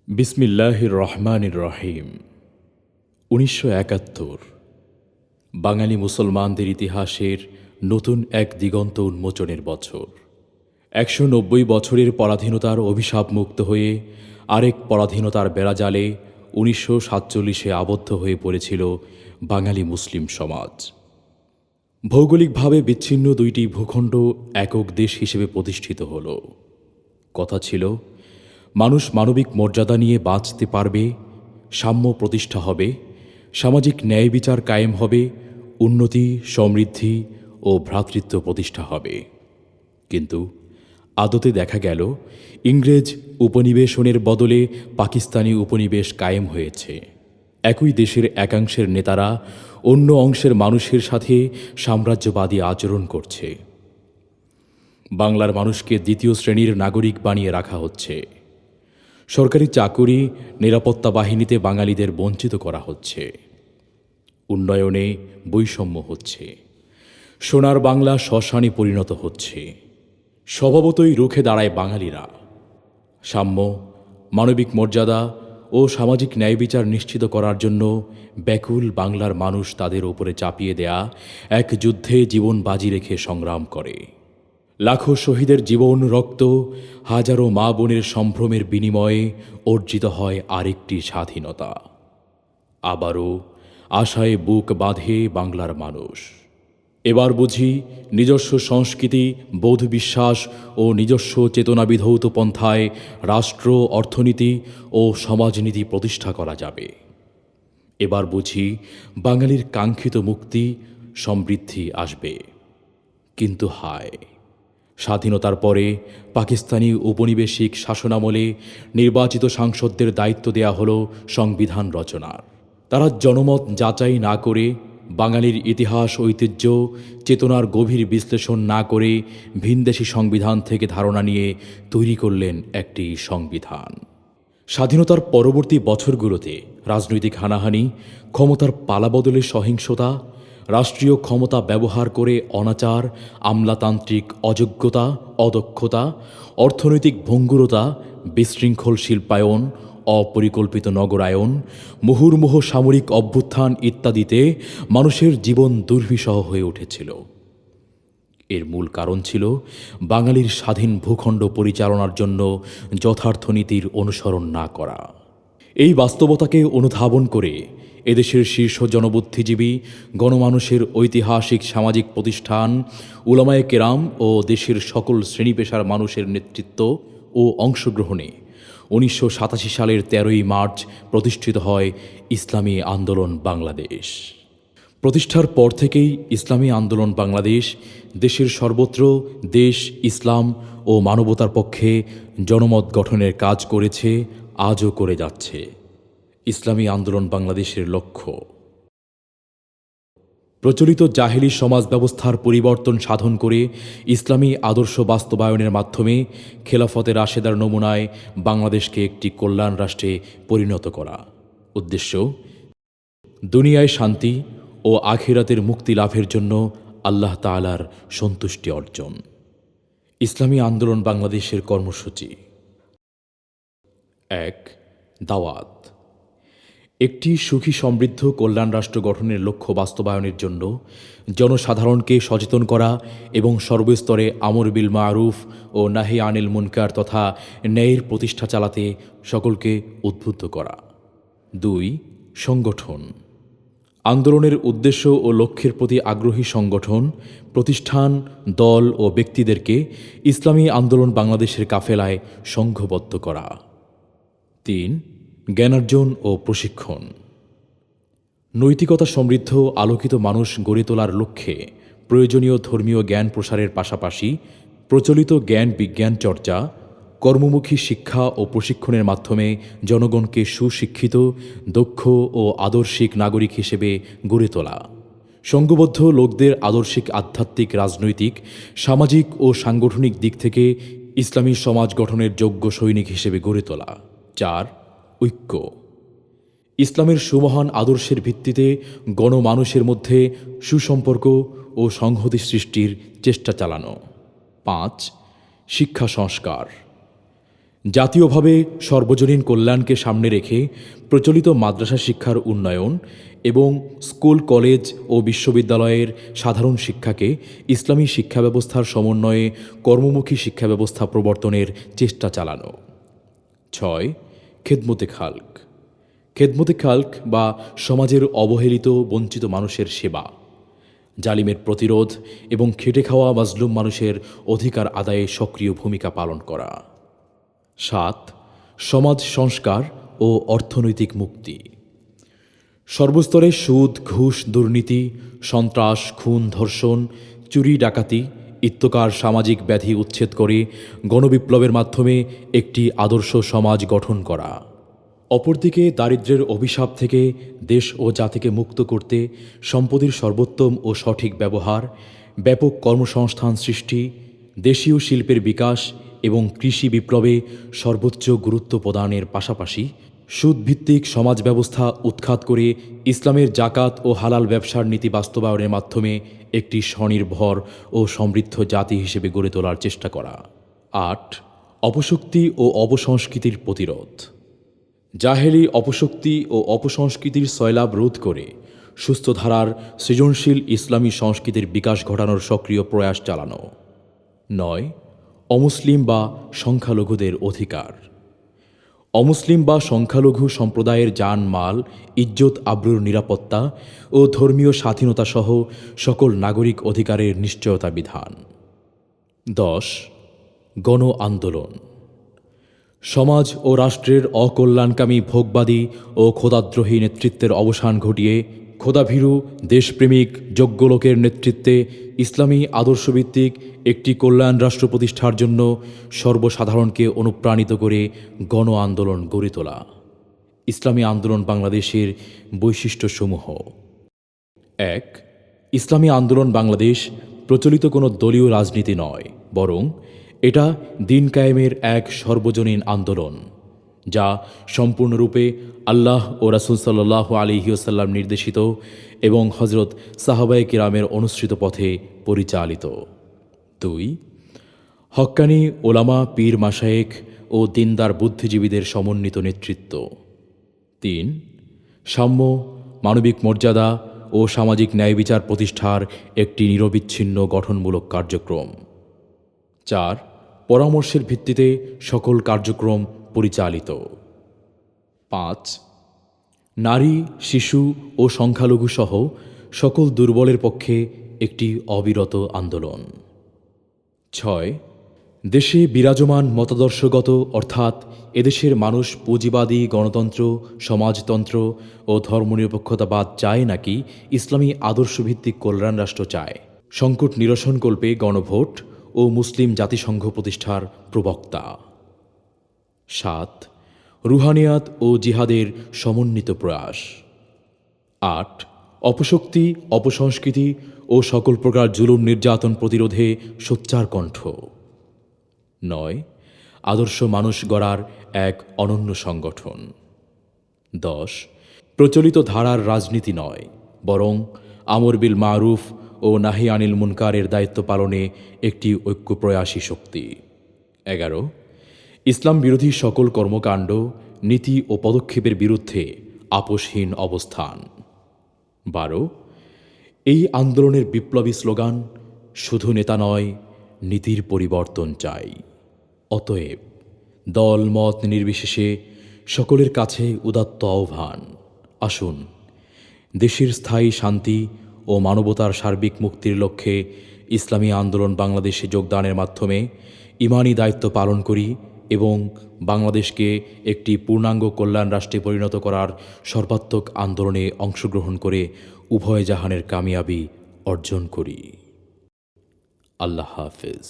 বিসমিল্লাহির রহমানির রহিম। ১৯৭১ বাঙালি মুসলমানদের ইতিহাসের নতুন এক দিগন্ত উন্মোচনের বছর। ১৯০ বছরের পরাধীনতার অভিশাপ মুক্ত হয়ে আরেক পরাধীনতার বেড়াজালে ১৯৪৭ আবদ্ধ হয়ে পড়েছিল বাঙালি মুসলিম সমাজ। ভৌগোলিকভাবে বিচ্ছিন্ন দুইটি ভূখণ্ড একক দেশ হিসেবে প্রতিষ্ঠিত হল। কথা ছিল, মানুষ মানবিক মর্যাদা নিয়ে বাঁচতে পারবে, সাম্য প্রতিষ্ঠা হবে, সামাজিক ন্যায় বিচার কায়েম হবে, উন্নতি, সমৃদ্ধি ও ভ্রাতৃত্ব প্রতিষ্ঠা হবে। কিন্তু আদতে দেখা গেল ইংরেজ উপনিবেশনের বদলে পাকিস্তানি উপনিবেশ কায়েম হয়েছে। একই দেশের একাংশের নেতারা অন্য অংশের মানুষের সাথে সাম্রাজ্যবাদী আচরণ করছে। বাংলার মানুষকে দ্বিতীয় শ্রেণীর নাগরিক বানিয়ে রাখা হচ্ছে। সরকারি চাকুরি, নিরাপত্তা বাহিনীতে বাঙালিদের বঞ্চিত করা হচ্ছে। উন্নয়নে বৈষম্য হচ্ছে। সোনার বাংলা শ্মশানে পরিণত হচ্ছে। স্বভাবতই রুখে দাঁড়ায় বাঙালিরা। সাম্য, মানবিক মর্যাদা ও সামাজিক ন্যায় বিচার নিশ্চিত করার জন্য ব্যাকুল বাংলার মানুষ তাদের ওপরে চাপিয়ে দেয়া এক যুদ্ধে জীবন বাজি রেখে সংগ্রাম করে। লাখো শহীদের জীবন, রক্ত, হাজারো মা বোনের সম্ভ্রমের বিনিময়ে অর্জিত হয় আরেকটি স্বাধীনতা। আবারও আশায় বুক বাঁধে বাংলার মানুষ। এবার বুঝি নিজস্ব সংস্কৃতি, বোধ, বিশ্বাস ও নিজস্ব চেতনাবিধৌত পন্থায় রাষ্ট্র, অর্থনীতি ও সমাজনীতি প্রতিষ্ঠা করা যাবে। এবার বুঝি বাঙালির কাঙ্ক্ষিত মুক্তি, সমৃদ্ধি আসবে। কিন্তু হায়, স্বাধীনতার পরে পাকিস্তানি উপনিবেশিক শাসনামলে নির্বাচিত সাংসদদের দায়িত্ব দেয়া হলো সংবিধান রচনার। তারা জনমত যাচাই না করে, বাঙালির ইতিহাস, ঐতিহ্য, চেতনার গভীর বিশ্লেষণ না করে ভিনদেশি সংবিধান থেকে ধারণা নিয়ে তৈরি করলেন একটি সংবিধান। স্বাধীনতার পরবর্তী বছরগুলোতে রাজনৈতিক হানাহানি, ক্ষমতার পালাবদলের সহিংসতা, রাষ্ট্রীয় ক্ষমতা ব্যবহার করে অনাচার, আমলাতান্ত্রিক অযোগ্যতা, অদক্ষতা, অর্থনৈতিক ভঙ্গুরতা, বিশৃঙ্খল শিল্পায়ন, অপরিকল্পিত নগরায়ন, মুহুর্মুহু সামরিক অভ্যুত্থান ইত্যাদিতে মানুষের জীবন দুর্বিষহ হয়ে উঠেছিল। এর মূল কারণ ছিল বাঙালির স্বাধীন ভূখণ্ড পরিচালনার জন্য যথার্থ নীতির অনুসরণ না করা। এই বাস্তবতাকে অনুধাবন করে এদেশের শীর্ষ জনবুদ্ধিজীবী, গণমানুষের ঐতিহাসিক সামাজিক প্রতিষ্ঠান, উলামায়ে কেরাম ও দেশের সকল শ্রেণী পেশার মানুষের নেতৃত্ব ও অংশগ্রহণে ১৯৮৭ সালের ১৩ই মার্চ প্রতিষ্ঠিত হয় ইসলামী আন্দোলন বাংলাদেশ। প্রতিষ্ঠার পর থেকেই ইসলামী আন্দোলন বাংলাদেশ দেশের সর্বত্র দেশ, ইসলাম ও মানবতার পক্ষে জনমত গঠনের কাজ করেছে, আজও করে যাচ্ছে। ইসলামী আন্দোলন বাংলাদেশের লক্ষ্য প্রচলিত জাহেলি সমাজ ব্যবস্থার পরিবর্তন সাধন করে ইসলামী আদর্শ বাস্তবায়নের মাধ্যমে খেলাফতে রাশেদার নমুনায় বাংলাদেশকে একটি কল্যাণ রাষ্ট্রে পরিণত করা। উদ্দেশ্য, দুনিয়ায় শান্তি ও আখিরাতের মুক্তি লাভের জন্য আল্লাহ তাআলার সন্তুষ্টি অর্জন। ইসলামী আন্দোলন বাংলাদেশের কর্মসূচি: ১. দাওয়াত। একটি সুখী সমৃদ্ধ কল্যাণ রাষ্ট্র গঠনের লক্ষ্য বাস্তবায়নের জন্য জনসাধারণকে সচেতন করা এবং সর্বস্তরে আমর বিল মারুফ ও নাহি আনিল মুনকার তথা ন্যায়ের প্রতিষ্ঠা চালাতে সকলকে উদ্বুদ্ধ করা। ২. সংগঠন। আন্দোলনের উদ্দেশ্য ও লক্ষ্যের প্রতি আগ্রহী সংগঠন, প্রতিষ্ঠান, দল ও ব্যক্তিদেরকে ইসলামী আন্দোলন বাংলাদেশের কাফেলায় সংঘবদ্ধ করা। ৩. জ্ঞানার্জন ও প্রশিক্ষণ। নৈতিকতা সমৃদ্ধ আলোকিত মানুষ গড়ে তোলার লক্ষ্যে প্রয়োজনীয় ধর্মীয় জ্ঞান প্রসারের পাশাপাশি প্রচলিত জ্ঞান বিজ্ঞান চর্চা, কর্মমুখী শিক্ষা ও প্রশিক্ষণের মাধ্যমে জনগণকে সুশিক্ষিত, দক্ষ ও আদর্শিক নাগরিক হিসেবে গড়ে তোলা। সংঘবদ্ধ লোকদের আদর্শিক, আধ্যাত্মিক, রাজনৈতিক, সামাজিক ও সাংগঠনিক দিক থেকে ইসলামী সমাজ গঠনের যোগ্য সৈনিক হিসেবে গড়ে তোলা। ৪. ঐক্য। ইসলামের সুমহান আদর্শের ভিত্তিতে গণমানুষের মধ্যে সুসম্পর্ক ও সংহতি সৃষ্টির চেষ্টা চালানো। ৫. শিক্ষা সংস্কার। জাতীয়ভাবে সর্বজনীন কল্যাণকে সামনে রেখে প্রচলিত মাদ্রাসা শিক্ষার উন্নয়ন এবং স্কুল কলেজ ও বিশ্ববিদ্যালয়ের সাধারণ শিক্ষাকে ইসলামী শিক্ষা ব্যবস্থার সমন্বয়ে কর্মমুখী শিক্ষা ব্যবস্থা প্রবর্তনের চেষ্টা চালানো। 6. খেদমতে খালক। খেদমতে খালক বা সমাজের অবহেলিত বঞ্চিত মানুষের সেবা, জালিমের প্রতিরোধ এবং খেটে খাওয়া মাজলুম মানুষের অধিকার আদায়ে সক্রিয় ভূমিকা পালন করা। 7. সমাজ সংস্কার ও অর্থনৈতিক মুক্তি। সর্বস্তরে সুদ, ঘুষ, দুর্নীতি, সন্ত্রাস, খুন, ধর্ষণ, চুরি, ডাকাতি ইত্যকার সামাজিক ব্যাধি উচ্ছেদ করে গণবিপ্লবের মাধ্যমে একটি আদর্শ সমাজ গঠন করা। অপরদিকে দারিদ্র্যের অভিশাপ থেকে দেশ ও জাতিকে মুক্ত করতে সম্পদের সর্বোত্তম ও সঠিক ব্যবহার, ব্যাপক কর্মসংস্থান সৃষ্টি, দেশীয় শিল্পের বিকাশ এবং কৃষি বিপ্লবে সর্বোচ্চ গুরুত্ব প্রদানের পাশাপাশি সুদভিত্তিক সমাজ ব্যবস্থা উৎখাত করে ইসলামের জাকাত ও হালাল ব্যবসার নীতি বাস্তবায়নের মাধ্যমে একটি স্বনির্ভর ও সমৃদ্ধ জাতি হিসেবে গড়ে তোলার চেষ্টা করা। 8. অপশক্তি ও অপসংস্কৃতির প্রতিরোধ। জাহেলি অপশক্তি ও অপসংস্কৃতির সয়লাভ রোধ করে সুস্থ ধারার সৃজনশীল ইসলামী সংস্কৃতির বিকাশ ঘটানোর সক্রিয় প্রয়াস চালানো। 9. অমুসলিম বা সংখ্যালঘুদের অধিকার। অমুসলিম বা সংখ্যালঘু সম্প্রদায়ের জান-মাল, ইজ্জত আবরুর নিরাপত্তা ও ধর্মীয় স্বাধীনতা সহ সকল নাগরিক অধিকারের নিশ্চয়তা বিধান। 10. গণ আন্দোলন। সমাজ ও রাষ্ট্রের অকল্যাণকামী ভোগবাদী ও খোদাদ্রোহী নেতৃত্বের অবসান ঘটিয়ে খোদাভীরু দেশপ্রেমিক যোগ্য লোকের নেতৃত্বে ইসলামী আদর্শভিত্তিক একটি কল্যাণ রাষ্ট্র প্রতিষ্ঠার জন্য সর্বসাধারণকে অনুপ্রাণিত করে গণ আন্দোলন গড়ে তোলা। ইসলামী আন্দোলন বাংলাদেশের বৈশিষ্ট্যসমূহ। 1. ইসলামী আন্দোলন বাংলাদেশ প্রচলিত কোনো দলীয় রাজনীতি নয়, বরং এটা দিন কায়েমের এক সর্বজনীন আন্দোলন, যা সম্পূর্ণরূপে আল্লাহ ও রাসূল সাল্লাল্লাহু আলাইহি ওয়াসাল্লাম নির্দেশিত এবং হযরত সাহাবায়ে কিরামের অনুসৃত পথে পরিচালিত। 2. হক্কানি ওলামা, পীর, মাশায়েখ ও দিনদার বুদ্ধিজীবীদের সমন্বিত নেতৃত্ব। 3. সাম্য, মানবিক মর্যাদা ও সামাজিক ন্যায় বিচার প্রতিষ্ঠার একটি নিরবিচ্ছিন্ন গঠনমূলক কার্যক্রম। 4. পরামর্শের ভিত্তিতে সকল কার্যক্রম পরিচালিত। 5. নারী, শিশু ও সংখ্যালঘু সহ সকল দুর্বলের পক্ষে একটি অবিরত আন্দোলন। 6. দেশে বিরাজমান মতাদর্শগত অর্থাৎ এদেশের মানুষ পুঁজিবাদী গণতন্ত্র, সমাজতন্ত্র ও ধর্মনিরপেক্ষতাবাদ চায় নাকি ইসলামী আদর্শভিত্তিক কল্যাণ রাষ্ট্র চায়, সংকট নিরসনকল্পে গণভোট ও মুসলিম জাতিসংঘ প্রতিষ্ঠার প্রবক্তা। 7. রুহানিয়াত ও জিহাদের সমন্বিত প্রয়াস। 8. অপশক্তি, অপসংস্কৃতি ও সকল প্রকার জুলুম নির্যাতন প্রতিরোধে সোচ্চার কণ্ঠ। 9. আদর্শ মানুষ গড়ার এক অনন্য সংগঠন। 10. প্রচলিত ধারার রাজনীতি নয়, বরং আমর বিল মারুফ ও নাহি আনিল মুনকারের দায়িত্ব পালনে একটি ঐক্যপ্রয়াসী শক্তি। 11. ইসলাম বিরোধী সকল কর্মকাণ্ড, নীতি ও পদক্ষেপের বিরুদ্ধে আপোষহীন অবস্থান। 12. এই আন্দোলনের বিপ্লবী স্লোগান, শুধু নেতা নয়, নীতির পরিবর্তন চাই। অতএব দল মত নির্বিশেষে সকলের কাছে উদাত্ত আহ্বান, আসুন দেশের স্থায়ী শান্তি ও মানবতার সার্বিক মুক্তির লক্ষ্যে ইসলামী আন্দোলন বাংলাদেশে যোগদানের মাধ্যমে ঈমানি দায়িত্ব পালন করি এবং বাংলাদেশকে একটি পূর্ণাঙ্গ কল্যাণ রাষ্ট্রে পরিণত করার সর্বাত্মক আন্দোলনে অংশগ্রহণ করে উভয় জাহানের কামিয়াবি অর্জন করি। আল্লাহ হাফেজ।